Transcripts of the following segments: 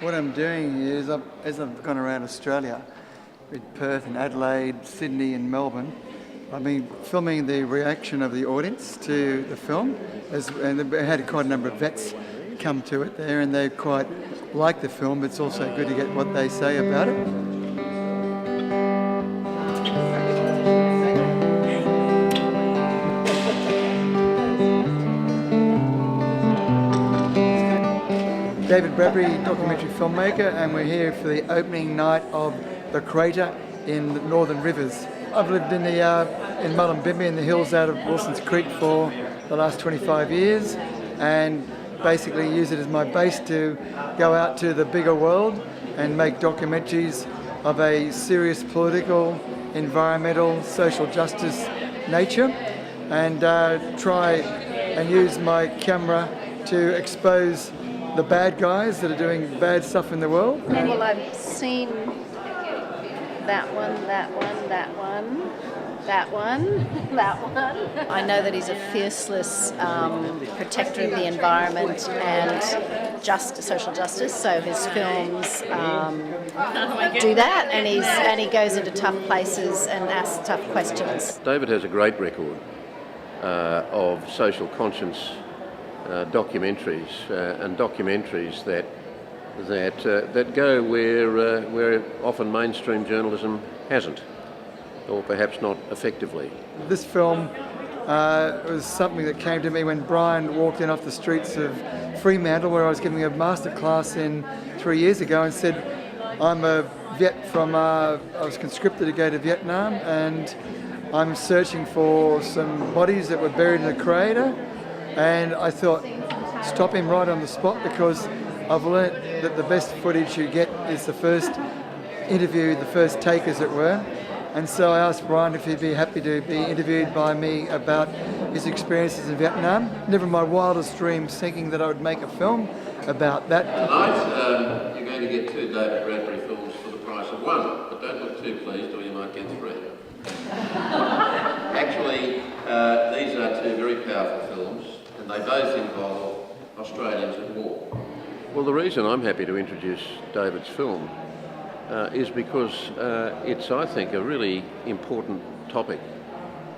What I'm doing is, as I've gone around Australia, with Perth and Adelaide, Sydney and Melbourne, I've been filming the reaction of the audience to the film, and I had quite a number of vets come to it there, and they quite like the film, but it's also good to get what they say about it. David Bradbury, documentary filmmaker, and we're here for the opening night of The Crater in the Northern Rivers. I've lived in Mullumbimby in the hills out of Wilson's Creek for the last 25 years, and basically use it as my base to go out to the bigger world and make documentaries of a serious political, environmental, social justice nature, and try and use my camera to expose the bad guys that are doing bad stuff in the world. Well, I've seen that one, that one, that one, that one, that one. I know that he's a fierceless protector of the environment and social justice, so his films do that, and he goes into tough places and asks tough questions. David has a great record of social conscience documentaries and documentaries that go where often mainstream journalism hasn't, or perhaps not effectively. This film was something that came to me when Brian walked in off the streets of Fremantle, where I was giving a master class 3 years ago, and said, I'm a vet from, I was conscripted to go to Vietnam, and I'm searching for some bodies that were buried in a crater. And I thought, stop him right on the spot, because I've learnt that the best footage you get is the first interview, the first take, as it were. And so I asked Brian if he'd be happy to be interviewed by me about his experiences in Vietnam. Never in my wildest dreams thinking that I would make a film about that. Tonight you're going to get 2 David Bradbury films for the price of 1, but don't look too pleased or you might get 3. Actually, these are 2 very powerful films. They both involve Australians at war. Well, the reason I'm happy to introduce David's film is because it's, I think, a really important topic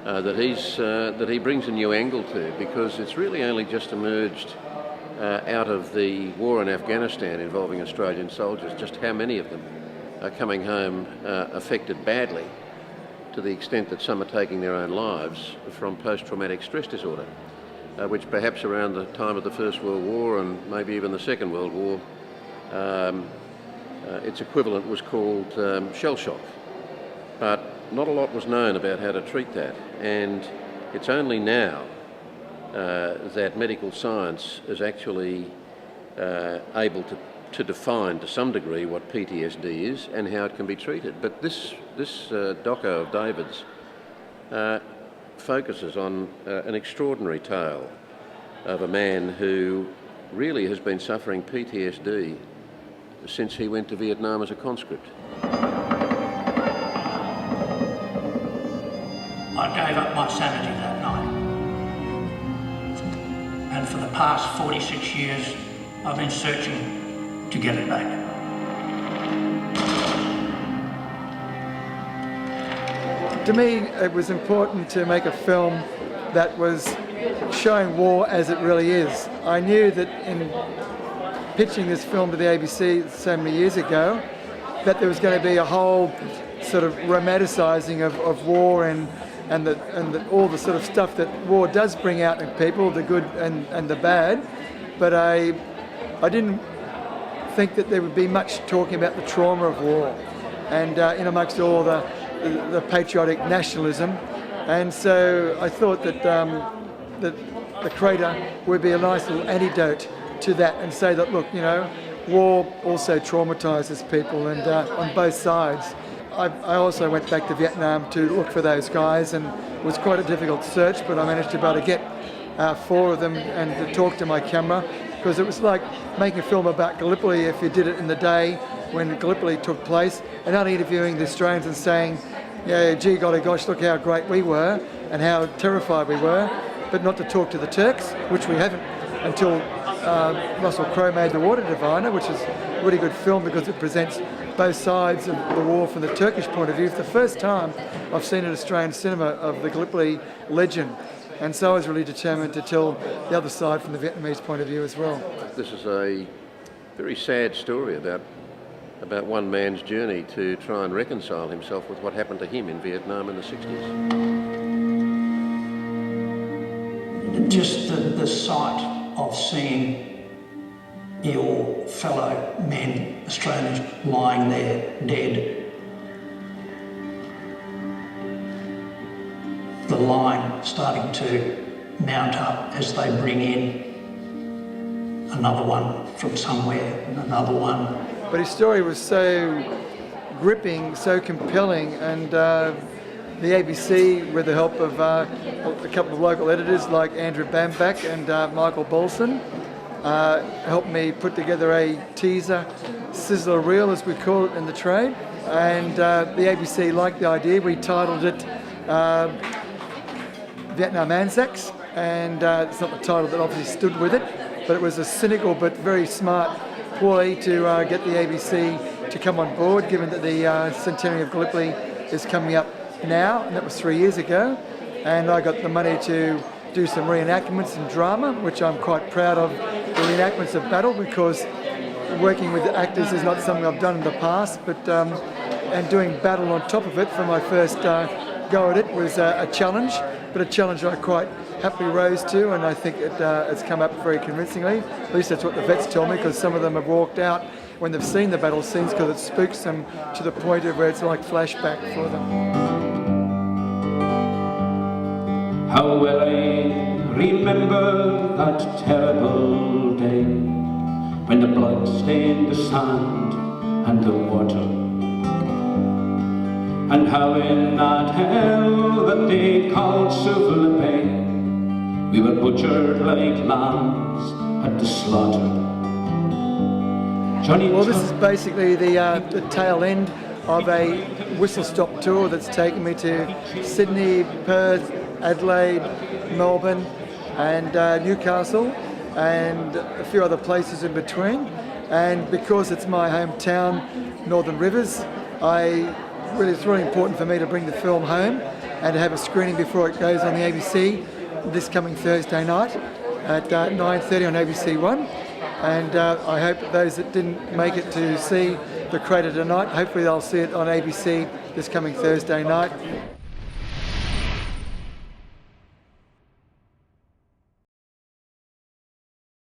that he brings a new angle to, because it's really only just emerged out of the war in Afghanistan involving Australian soldiers, just how many of them are coming home affected badly, to the extent that some are taking their own lives from post-traumatic stress disorder. Which perhaps around the time of the First World War and maybe even the Second World War, its equivalent was called shell shock. But not a lot was known about how to treat that, and it's only now that medical science is actually able to define to some degree what PTSD is and how it can be treated. But this doco of David's focuses on an extraordinary tale of a man who really has been suffering PTSD since he went to Vietnam as a conscript. I gave up my sanity that night, and for the past 46 years I've been searching to get it back. To me, it was important to make a film that was showing war as it really is. I knew that in pitching this film to the ABC so many years ago, that there was going to be a whole sort of romanticising of war and all the sort of stuff that war does bring out in people, the good and the bad. But I didn't think that there would be much talking about the trauma of war, and in amongst all the patriotic nationalism. And so I thought that The Crater would be a nice little antidote to that, and say that, look, war also traumatises people, and on both sides. I also went back to Vietnam to look for those guys, and it was quite a difficult search, but I managed to be able to get 4 of them and to talk to my camera, because it was like making a film about Gallipoli if you did it in the day when Gallipoli took place, and only interviewing the Australians and saying, yeah, gee golly gosh, look how great we were and how terrified we were, but not to talk to the Turks, which we haven't until Russell Crowe made The Water Diviner, which is a really good film because it presents both sides of the war from the Turkish point of view. It's the first time I've seen in Australian cinema of the Gallipoli legend, and so I was really determined to tell the other side from the Vietnamese point of view as well. This is a very sad story about one man's journey to try and reconcile himself with what happened to him in Vietnam in the 60s. Just the sight of seeing your fellow men, Australians, lying there dead. The line starting to mount up as they bring in another one from somewhere and another one. But his story was so gripping, so compelling, and the ABC, with the help of a couple of local editors like Andrew Bambach and Michael Bolson, helped me put together a teaser sizzler reel, as we call it in the trade. And the ABC liked the idea. We titled it Vietnam Anzacs, and it's not the title that obviously stood with it, but it was a cynical but very smart ploy to get the ABC to come on board, given that the centenary of Gallipoli is coming up now, and that was 3 years ago. And I got the money to do some reenactments and drama, which I'm quite proud of, the reenactments of battle, because working with actors is not something I've done in the past, but and doing battle on top of it for my first go at it was a challenge, but a challenge I quite happily rose to, and I think it's come up very convincingly. At least that's what the vets tell me, because some of them have walked out when they've seen the battle scenes because it spooks them to the point of where it's like flashback for them. How well I remember that terrible day when the blood stained the sand and the water, and how in that hell that they called Suvla Bay we were butchered like lambs at the slaughter. Well, this is basically the tail end of a whistle-stop tour that's taken me to Sydney, Perth, Adelaide, Melbourne and Newcastle and a few other places in between. And because it's my hometown, Northern Rivers, it's really important for me to bring the film home and to have a screening before it goes on the ABC this coming Thursday night at 9:30 on ABC One. And I hope that those that didn't make it to see the credit tonight, hopefully they'll see it on ABC this coming Thursday night.